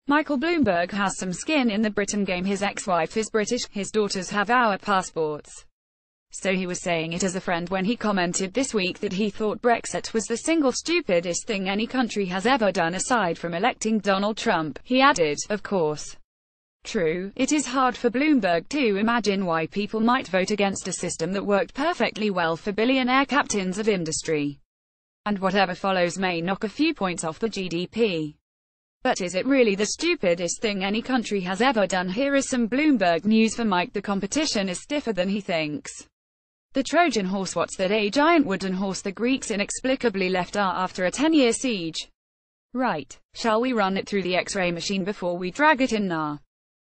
Michael Bloomberg has some skin in the Britain game. His ex-wife is British, his daughters have our passports. So he was saying it as a friend when he commented this week that he thought Brexit was the single stupidest thing any country has ever done aside from electing Donald Trump. He added, "Of course. True, it is hard for Bloomberg to imagine why people might vote against a system that worked perfectly well for billionaire captains of industry. And whatever follows may knock a few points off the GDP. But is it really the stupidest thing any country has ever done?" Here is some Bloomberg news for Mike. The competition is stiffer than he thinks. The Trojan horse. What's that? A giant wooden horse the Greeks inexplicably left after a 10-year siege. Right. Shall we run it through the X-ray machine before we drag it in? Nah.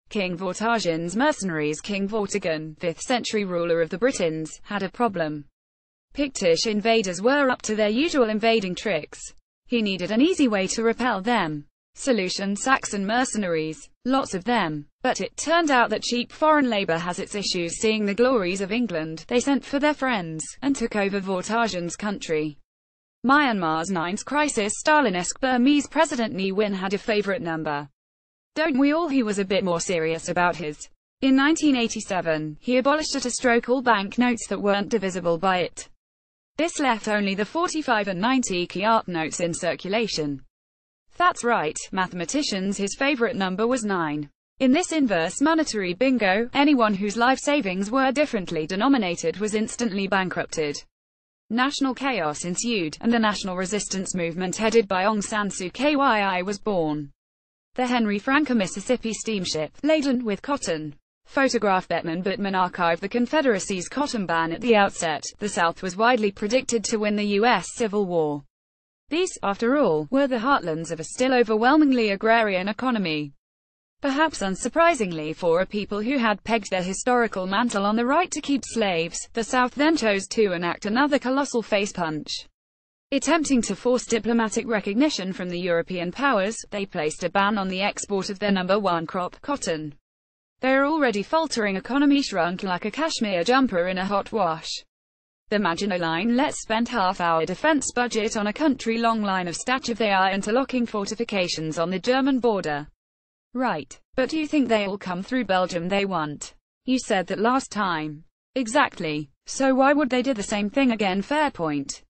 King Vortigern's mercenaries. King Vortigern, 5th century ruler of the Britons, had a problem. Pictish invaders were up to their usual invading tricks. He needed an easy way to repel them. Solution: Saxon mercenaries. Lots of them. But it turned out that cheap foreign labor has its issues. Seeing the glories of England, they sent for their friends, and took over Vortigern's country. Myanmar's Ninth Crisis. Stalin-esque Burmese President Ne Win had a favorite number. Don't we all? He was a bit more serious about his. In 1987, he abolished at-a-stroke all banknotes that weren't divisible by it. This left only the 45 and 90 kyat notes in circulation. That's right, mathematicians, his favorite number was 9. In this inverse monetary bingo, anyone whose life savings were differently denominated was instantly bankrupted. National chaos ensued, and the national resistance movement headed by Aung San Suu Kyi was born. The Henry Franklin Mississippi steamship, laden with cotton. Photograph. Bettman archived the Confederacy's cotton ban at the outset. The South was widely predicted to win the U.S. Civil War. These, after all, were the heartlands of a still overwhelmingly agrarian economy. Perhaps unsurprisingly for a people who had pegged their historical mantle on the right to keep slaves, the South then chose to enact another colossal face-punch. Attempting to force diplomatic recognition from the European powers, they placed a ban on the export of their number one crop, cotton. Their already faltering economy shrunk like a cashmere jumper in a hot wash. The Maginot Line. Let's spend half our defense budget on a country-long line of state-of-the-art interlocking fortifications on the German border. Right. But do you think they'll come through Belgium? They won't. You said that last time. Exactly. So why would they do the same thing again? Fair point.